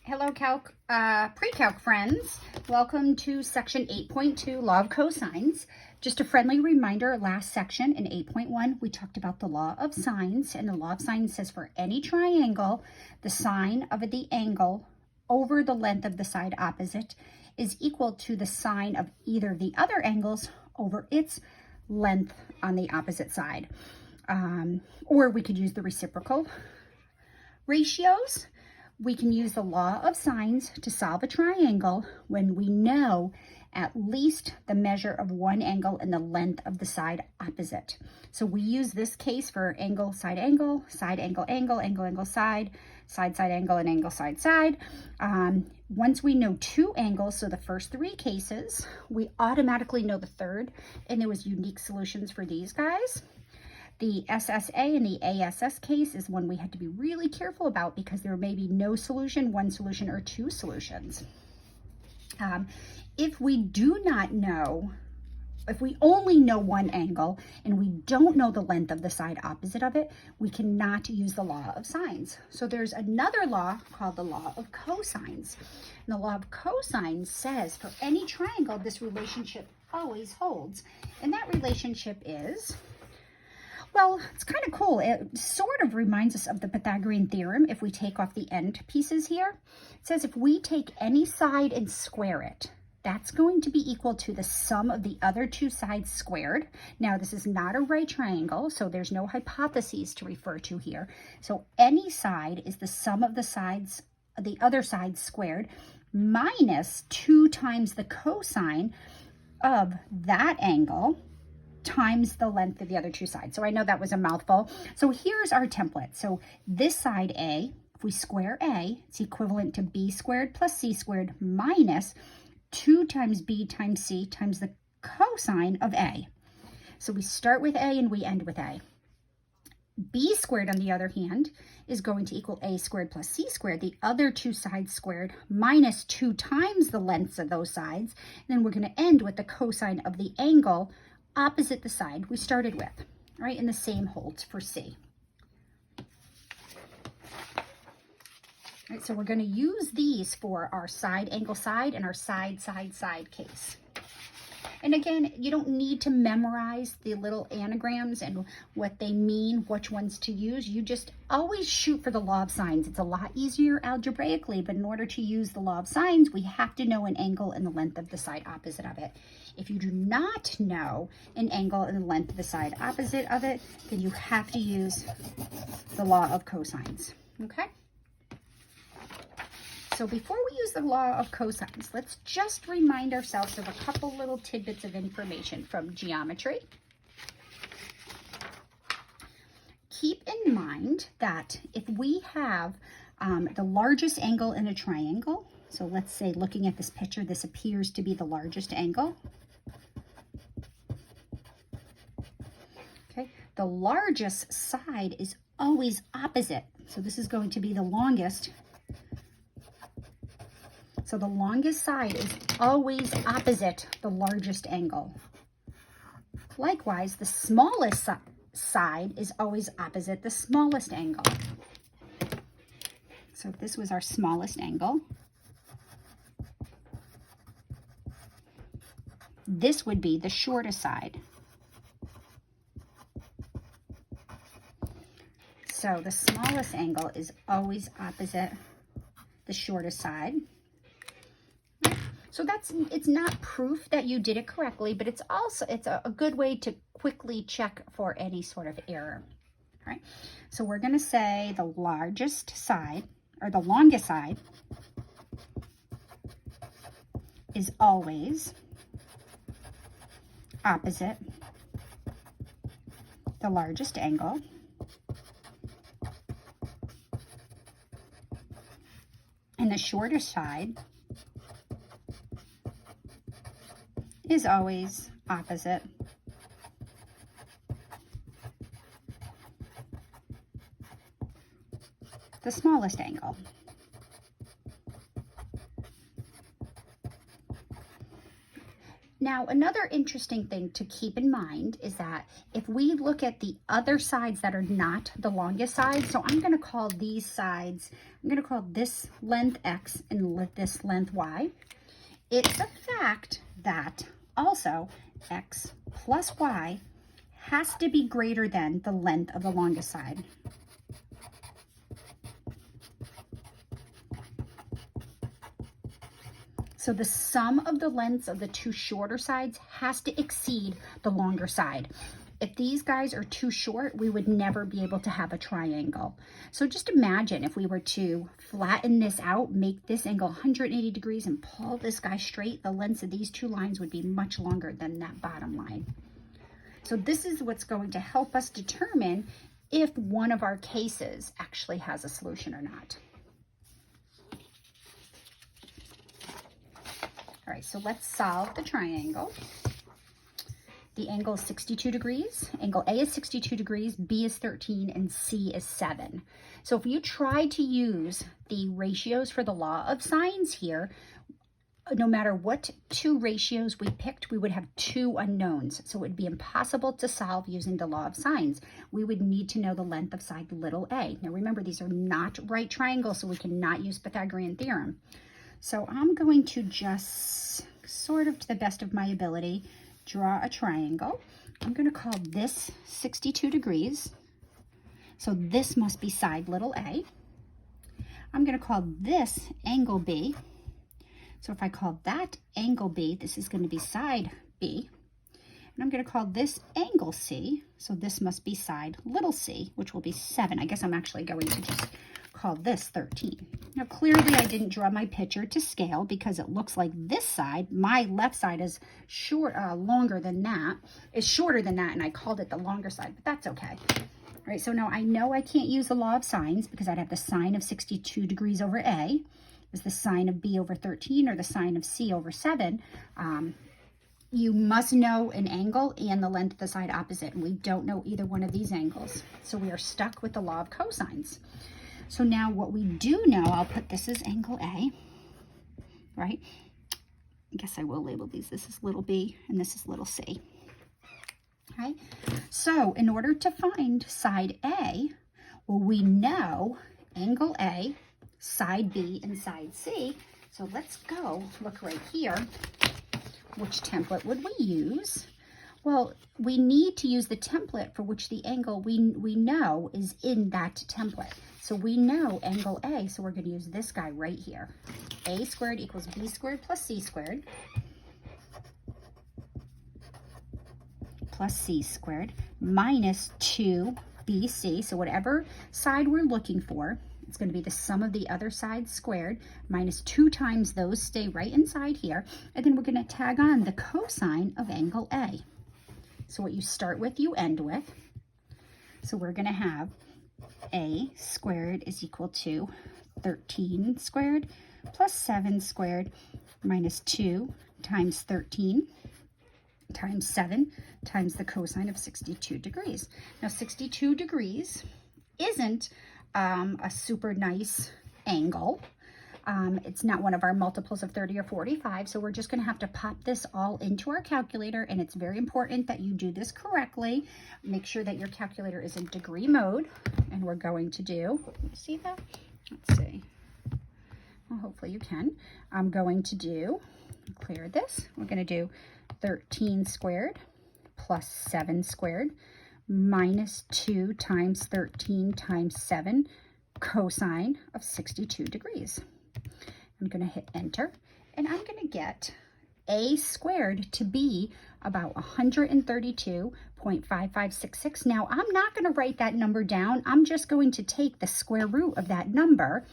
Hello, pre-calc friends. Welcome to section 8.2, Law of Cosines. Just a friendly reminder, last section in 8.1, we talked about the law of sines, and the law of sines says for any triangle, the sine of the angle over the length of the side opposite is equal to the sine of either of the other angles over its length on the opposite side. Or we could use the reciprocal ratios. We can use the law of sines to solve a triangle when we know at least the measure of one angle and the length of the side opposite. So we use this case for angle, angle, side, angle, angle, angle, angle, side, side, angle, and angle, side. Once we know two angles, so the first three cases, we automatically know the third, and there was unique solutions for these guys. The SSA and the ASS case is one we had to be really careful about because there may be no solution, one solution, or two solutions. If we do not know, if we only know one angle and we don't know the length of the side opposite of it, we cannot use the law of sines. So there's another law called the law of cosines. And the law of cosines says for any triangle, this relationship always holds. And that relationship is, well, it's kind of cool. It sort of reminds us of the Pythagorean Theorem if we take off the end pieces here. It says if we take any side and square it, that's going to be equal to the sum of the other two sides squared. Now, this is not a right triangle, so there's no hypotheses to refer to here. So any side is the sum of the sides, the other sides squared, minus 2 times the cosine of that angle times the length of the other two sides. So I know that was a mouthful. So here's our template. So this side A, if we square A, it's equivalent to B squared plus C squared minus 2 times B times C times the cosine of A. So we start with A and we end with A. B squared, on the other hand, is going to equal A squared plus C squared, the other two sides squared, minus 2 times the lengths of those sides. And then we're going to end with the cosine of the angle opposite the side we started with, right? And the same holds for C. All right, so we're going to use these for our side, angle, side, and our side, side case. And again, you don't need to memorize the little anagrams and what they mean, which ones to use. You just always shoot for the law of sines. It's a lot easier algebraically, but in order to use the law of sines, we have to know an angle and the length of the side opposite of it. If you do not know an angle and the length of the side opposite of it, then you have to use the law of cosines, okay? So before we use the law of cosines, let's just remind ourselves of a couple little tidbits of information from geometry. Keep in mind that if we have the largest angle in a triangle, so let's say looking at this picture, this appears to be the largest angle. Okay, the largest side is always opposite. So this is going to be the longest. So the longest side is always opposite the largest angle. Likewise, the smallest side is always opposite the smallest angle. So if this was our smallest angle, this would be the shortest side. So the smallest angle is always opposite the shortest side. So it's not proof that you did it correctly, but it's a good way to quickly check for any sort of error. All right. So we're going to say the largest side, or the longest side, is always opposite the largest angle. And the shortest side is always opposite the smallest angle. Now, another interesting thing to keep in mind is that if we look at the other sides that are not the longest side, so I'm going to call these sides, I'm going to call this length X and this length Y. It's a fact that also X plus Y has to be greater than the length of the longest side. So the sum of the lengths of the two shorter sides has to exceed the longer side. If these guys are too short, we would never be able to have a triangle. So just imagine if we were to flatten this out, make this angle 180 degrees and pull this guy straight, the lengths of these two lines would be much longer than that bottom line. So this is what's going to help us determine if one of our cases actually has a solution or not. All right, so let's solve the triangle. The angle is 62 degrees. Angle A is 62 degrees, B is 13, and C is 7. So if you try to use the ratios for the law of sines here, no matter what two ratios we picked, we would have two unknowns. So it would be impossible to solve using the law of sines. We would need to know the length of side little a. Now remember, these are not right triangles, so we cannot use Pythagorean theorem. So I'm going to just sort of to the best of my ability, draw a triangle. I'm going to call this 62 degrees. So this must be side little a. I'm going to call this angle B. So if I call that angle B, this is going to be side B. And I'm going to call this angle C. So this must be side little c, which will be 7. I guess I'm actually going to just call this 13. Now clearly I didn't draw my picture to scale because it looks like this side, my left side is shorter than that, and I called it the longer side, but that's okay. All right, so now I know I can't use the law of sines because I'd have the sine of 62 degrees over A is the sine of B over 13 or the sine of C over 7. You must know an angle and the length of the side opposite, and we don't know either one of these angles. So we are stuck with the law of cosines. So now what we do know, I'll put this as angle A, right? I guess I will label these. This is little b and this is little c. Okay, so in order to find side A, well, we know angle A, side B, and side C. So let's go look right here. Which template would we use? Well, we need to use the template for which the angle we know is in that template. So we know angle A, so we're going to use this guy right here. A squared equals B squared plus C squared plus C squared minus 2BC. So whatever side we're looking for, it's going to be the sum of the other side squared minus 2 times those stay right inside here. And then we're going to tag on the cosine of angle A. So what you start with, you end with. So we're going to have A squared is equal to 13 squared plus 7 squared minus 2 times 13 times 7 times the cosine of 62 degrees. Now 62 degrees isn't a super nice angle. It's not one of our multiples of 30 or 45, so we're just going to have to pop this all into our calculator, and it's very important that you do this correctly. Make sure that your calculator is in degree mode, and we're going to do, see that? Let's see. Well, hopefully you can. I'm going to do, clear this, we're going to do 13 squared plus 7 squared minus 2 times 13 times 7 cosine of 62 degrees. I'm going to hit enter, and I'm going to get A squared to be about 132.5566. Now, I'm not going to write that number down. I'm just going to take the square root of that number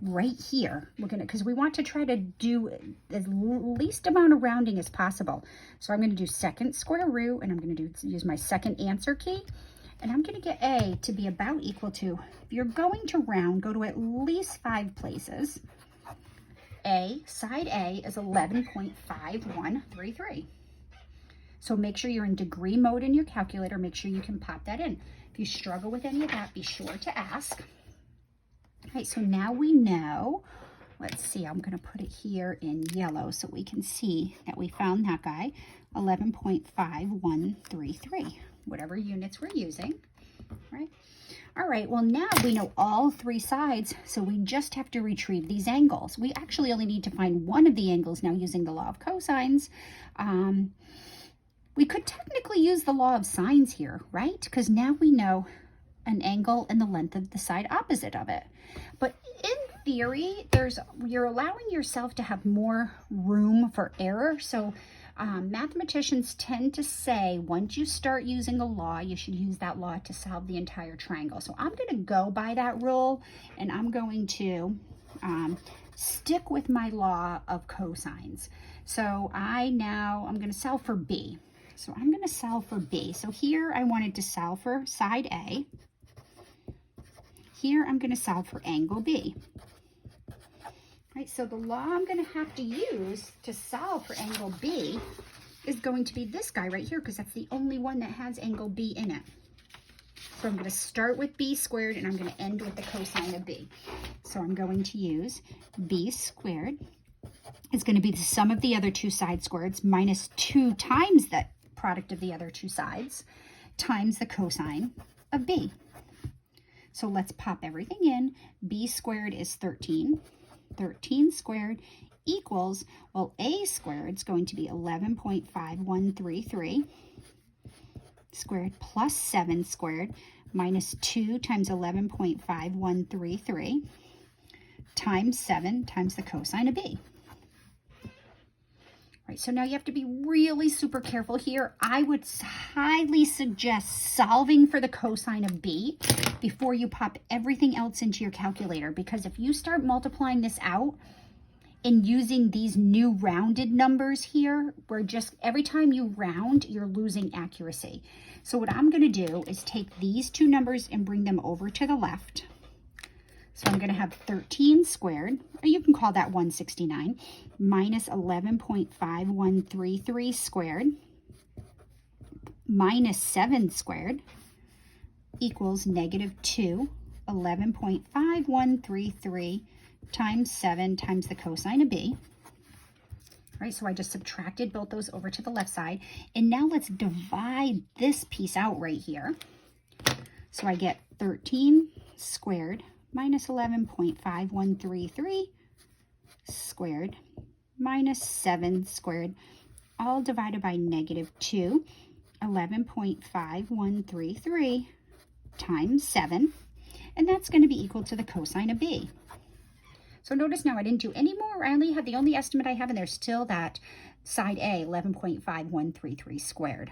right here. We're going to, because we want to try to do the least amount of rounding as possible. So I'm going to do second square root, and I'm going to use my second answer key. And I'm going to get A to be about equal to, if you're going to round, go to at least 5 places. Side A is 11.5133. So make sure you're in degree mode in your calculator. Make sure you can pop that in. If you struggle with any of that, be sure to ask. All right, so now we know let's see, I'm going to put it here in yellow so we can see that we found that guy, 11.5133, whatever units we're using, right? All right, well, now we know all three sides, so we just have to retrieve these angles. We actually only need to find one of the angles now using the law of cosines. We could technically use the law of sines here, right? Because now we know an angle and the length of the side opposite of it. But in theory, you're allowing yourself to have more room for error. So mathematicians tend to say once you start using a law, you should use that law to solve the entire triangle. So I'm going to go by that rule, and I'm going to stick with my law of cosines. So I'm going to solve for B. So I'm going to solve for B. So here I wanted to solve for side A. Here I'm going to solve for angle B. Right, so the law I'm going to have to use to solve for angle B is going to be this guy right here, because that's the only one that has angle B in it. So I'm going to start with B squared, and I'm going to end with the cosine of B. So I'm going to use B squared. It's going to be the sum of the other two side squareds minus 2 times the product of the other two sides times the cosine of B. So let's pop everything in. B squared is 13. 13 squared equals, well, A squared is going to be 11.5133 squared plus 7 squared minus 2 times 11.5133 times 7 times the cosine of B. Right, so now you have to be really super careful here. I would highly suggest solving for the cosine of B before you pop everything else into your calculator, because if you start multiplying this out and using these new rounded numbers here, where just every time you round, you're losing accuracy. So what I'm going to do is take these two numbers and bring them over to the left. So I'm going to have 13 squared, or you can call that 169, minus 11.5133 squared minus 7 squared equals negative 2, 11.5133 times 7 times the cosine of B. All right, so I just subtracted both those over to the left side. And now let's divide this piece out right here. So I get 13 squared minus 11.5133 squared minus 7 squared, all divided by negative 2, 11.5133 times 7, and that's going to be equal to the cosine of B. So notice now I didn't do any more. I only have the only estimate I have, and there's still that side A, 11.5133 squared.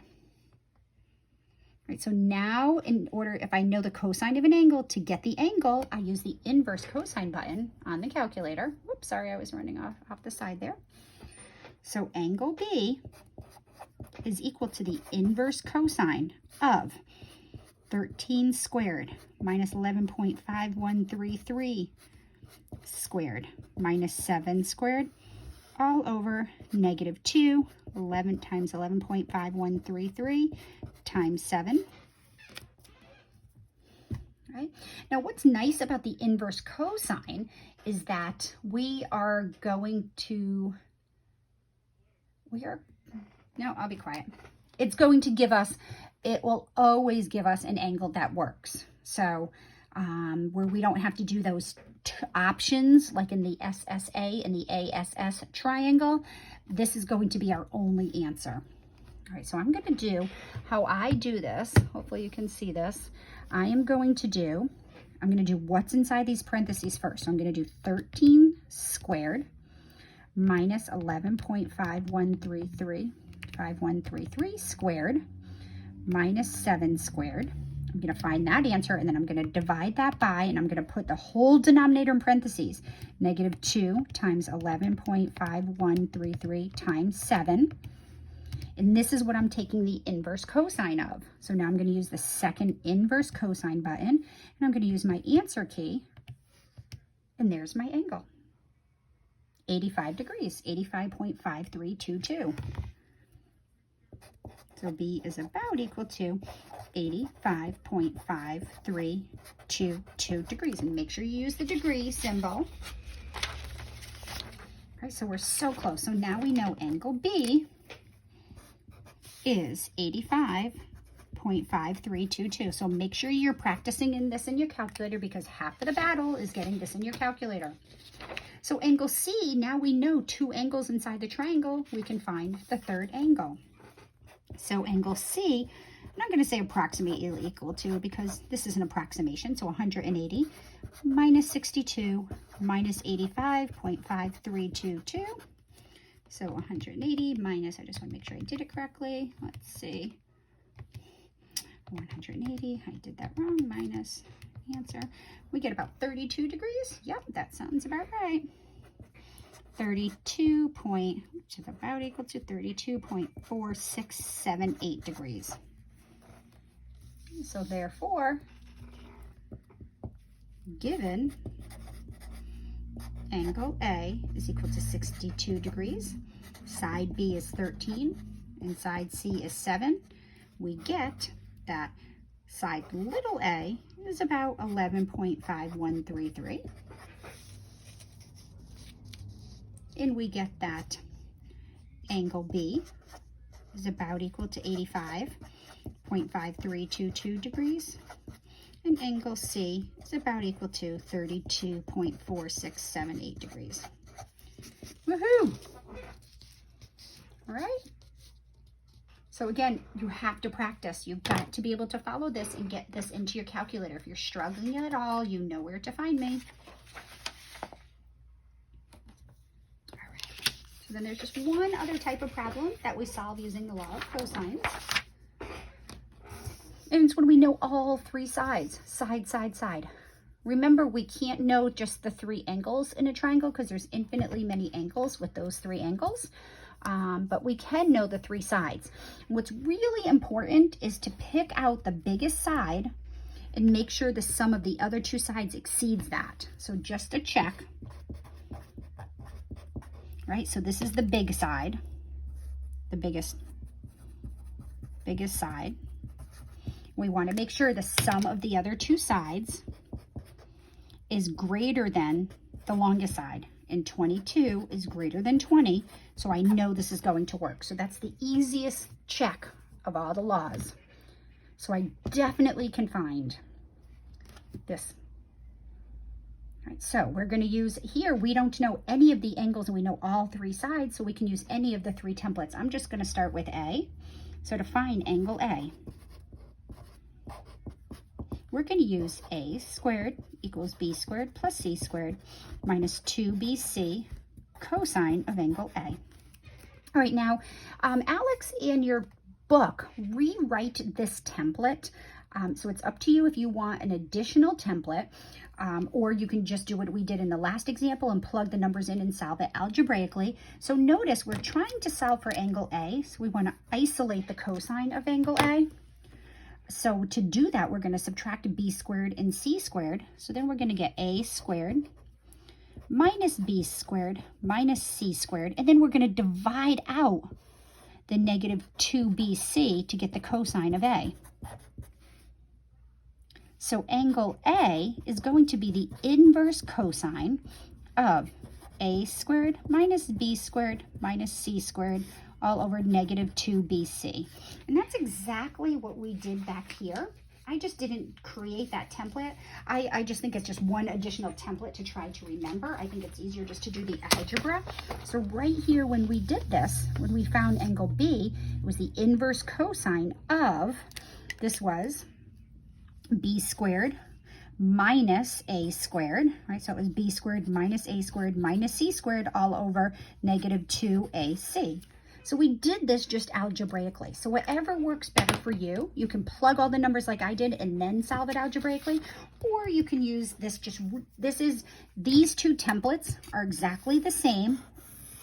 Right, so now in order, if I know the cosine of an angle, to get the angle, I use the inverse cosine button on the calculator. Whoops, sorry, I was running off the side there. So angle B is equal to the inverse cosine of 13 squared minus 11.5133 squared minus 7 squared all over negative 2, 11 times 11.5133 times 7. Right? Now what's nice about the inverse cosine is that I'll be quiet. It's going to give us, it will always give us an angle that works. So where we don't have to do those options like in the SSA and the ASS triangle, this is going to be our only answer. All right, so I'm going to do how I do this. Hopefully you can see this. I'm going to do what's inside these parentheses first. So I'm going to do 13 squared minus 11.5133 squared minus 7 squared. I'm going to find that answer, and then I'm going to divide that by, and I'm going to put the whole denominator in parentheses, negative 2 times 11.5133 times 7. And this is what I'm taking the inverse cosine of. So now I'm going to use the second inverse cosine button, and I'm going to use my answer key, and there's my angle. 85 degrees, 85.5322. So B is about equal to 85.5322 degrees. And make sure you use the degree symbol. right, so we're so close. So now we know angle B is 85.5322. So make sure you're practicing in this in your calculator, because half of the battle is getting this in your calculator. So angle C, now we know two angles inside the triangle, we can find the third angle. So angle C, I'm not going to say approximately equal to, because this is an approximation, so 180 minus 62 minus 85.5322. So 180 minus, I just want to make sure I did it correctly. Let's see. 180, I did that wrong, minus answer. We get about 32 degrees. Yep, that sounds about right. 32 point, which is about equal to 32.4678 degrees. So therefore, given angle A is equal to 62 degrees, side B is 13, and side C is 7, we get that side little a is about 11.5133. And we get that angle B is about equal to 85.5322 degrees. And angle C is about equal to 32.4678 degrees. Woohoo! All right. So again, you have to practice. You've got to be able to follow this and get this into your calculator. If you're struggling at all, you know where to find me. All right. So then there's just one other type of problem that we solve using the law of cosines. And it's when we know all three sides, side, side, side. Remember, we can't know just the three angles in a triangle because there's infinitely many angles with those three angles. But we can know the three sides. What's really important is to pick out the biggest side and make sure the sum of the other two sides exceeds that. So just to check, right? So this is the big side, the biggest side. We want to make sure the sum of the other two sides is greater than the longest side. And 22 is greater than 20, so I know this is going to work. So that's the easiest check of all the laws. So I definitely can find this. All right, so we're going to use here, we don't know any of the angles and we know all three sides, so we can use any of the three templates. I'm just going to start with A. So to find angle A, we're going to use A squared equals B squared plus C squared minus 2BC cosine of angle A. All right, now, Alex, in your book, rewrite this template. So it's up to you if you want an additional template, or you can just do what we did in the last example and plug the numbers in and solve it algebraically. So notice we're trying to solve for angle A, so we want to isolate the cosine of angle A. So to do that, we're going to subtract B squared and C squared. So then we're going to get A squared minus B squared minus C squared. And then we're going to divide out the negative 2BC to get the cosine of A. So angle A is going to be the inverse cosine of A squared minus B squared minus C squared all over negative 2BC. And that's exactly what we did back here. I just didn't create that template. I just think it's just one additional template to try to remember. I think it's easier just to do the algebra. So right here, when we did this, when we found angle B, it was the inverse cosine of, this was B squared minus A squared, right? So it was B squared minus A squared minus C squared all over negative 2AC. So we did this just algebraically. So whatever works better for you, you can plug all the numbers like I did and then solve it algebraically, or you can use this these two templates are exactly the same.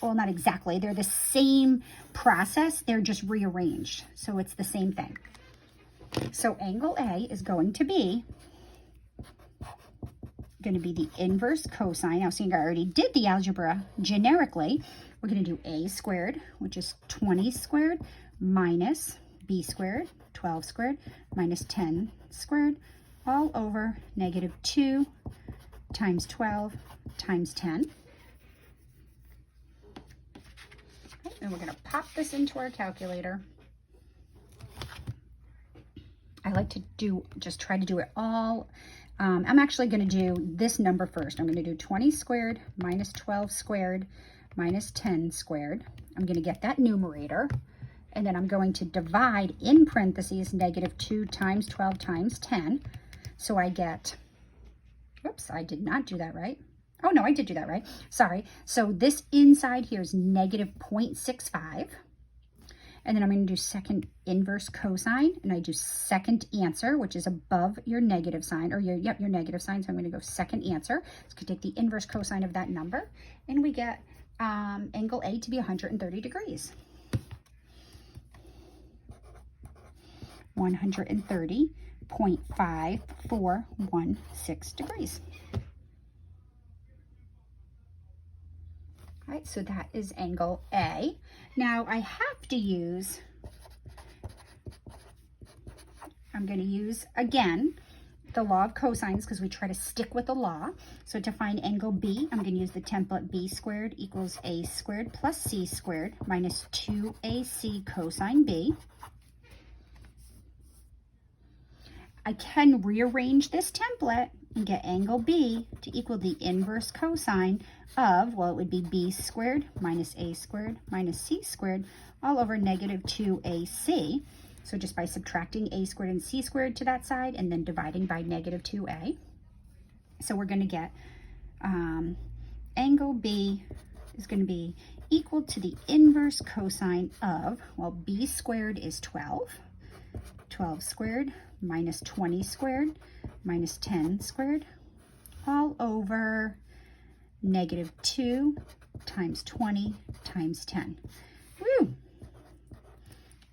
Well, not exactly, they're the same process, they're just rearranged. So it's the same thing. So angle A is going to be the inverse cosine. Now, seeing I already did the algebra generically, we're going to do A squared, which is 20 squared, minus B squared, 12 squared, minus 10 squared, all over negative 2 times 12 times 10. And we're going to pop this into our calculator. I like to just try to do it all. I'm actually going to do this number first. I'm going to do 20 squared minus 12 squared minus 10 squared. I'm going to get that numerator. And then I'm going to divide in parentheses -2 times 12 times 10. So I get, whoops, I did not do that right. Oh, no, I did do that right. Sorry. So this inside here is -0.65. And then I'm going to do second inverse cosine. And I do second answer, which is above your negative sign, or your negative sign. So I'm going to go second answer. So I can take the inverse cosine of that number. And we get angle A to be 130 degrees. 130.5416 degrees. All right, so that is angle A. Now I have to use, I'm going to use again the law of cosines because we try to stick with the law. So to find angle B, I'm going to use the template B squared equals A squared plus C squared minus 2AC cosine B. I can rearrange this template and get angle B to equal the inverse cosine of, well, it would be B squared minus A squared minus C squared all over -2AC. So just by subtracting A squared and C squared to that side and then dividing by -2A. So we're going to get angle B is going to be equal to the inverse cosine of, well, B squared is 12. 12 squared minus 20 squared minus 10 squared all over -2 times 20 times 10. Woo!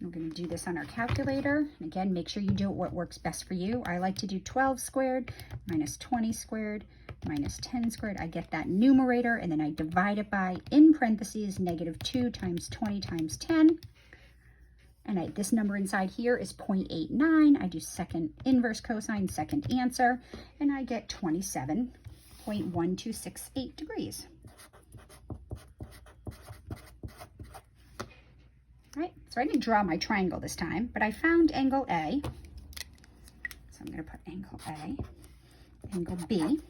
We're going to do this on our calculator. And again, make sure you do what works best for you. I like to do 12 squared minus 20 squared minus 10 squared. I get that numerator and then I divide it by, in parentheses, -2 times 20 times 10. And this number inside here is 0.89. I do second inverse cosine, second answer, and I get 27.1268 degrees. All right, so I didn't draw my triangle this time, but I found angle A. So I'm going to put angle A, angle B.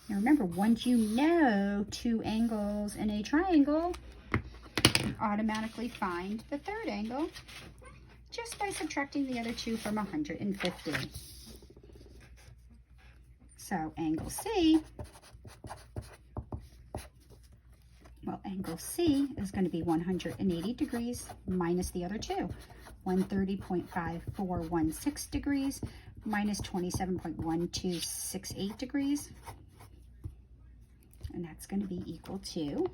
Now remember, once you know two angles in a triangle, automatically find the third angle just by subtracting the other two from 150. So angle C, well, angle C is going to be 180 degrees minus the other two, 130.5416 degrees minus 27.1268 degrees, and that's going to be equal to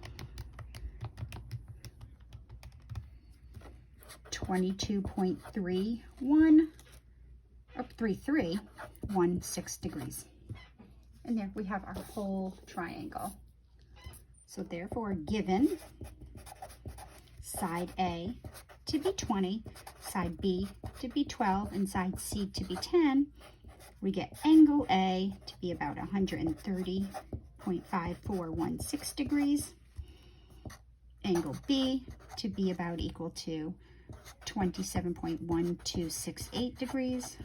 3316 degrees. And there we have our whole triangle. So therefore, given side A to be 20, side B to be 12, and side C to be 10, we get angle A to be about 130.5416 degrees, angle B to be about equal to 27.1268 degrees,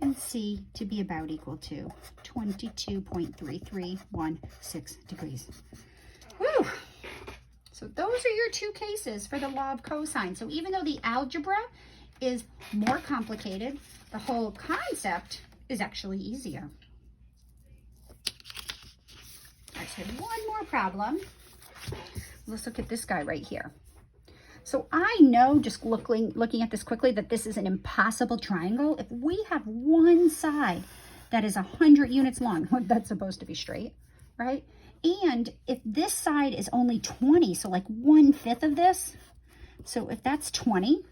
and C to be about equal to 22.3316 degrees. Woo! So those are your two cases for the law of cosine. So even though the algebra is more complicated, the whole concept is actually easier. I said one more problem. Let's look at this guy right here. So I know, just looking at this quickly, that this is an impossible triangle. If we have one side that is 100 units long, that's supposed to be straight, right? And if this side is only 20, so like 1/5 of this, so if that's 20,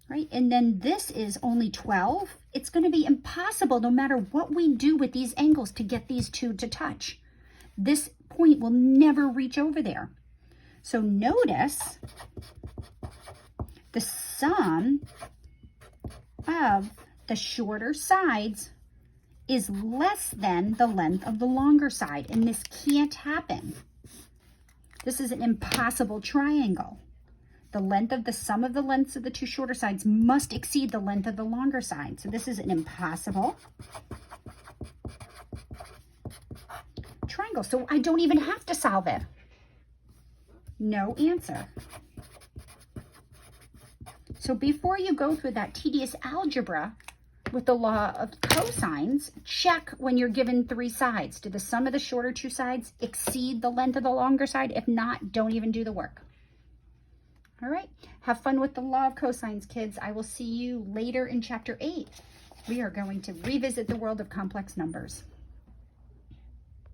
right? And then this is only 12, it's going to be impossible no matter what we do with these angles to get these two to touch. This point will never reach over there. So notice the sum of the shorter sides is less than the length of the longer side, and this can't happen. This is an impossible triangle. The length of the sum of the lengths of the two shorter sides must exceed the length of the longer side. So this is an impossible triangle. So I don't even have to solve it. No answer. So before you go through that tedious algebra with the law of cosines, check when you're given three sides. Do the sum of the shorter two sides exceed the length of the longer side? If not, don't even do the work. All right, have fun with the law of cosines, kids. I will see you later in chapter 8. We are going to revisit the world of complex numbers.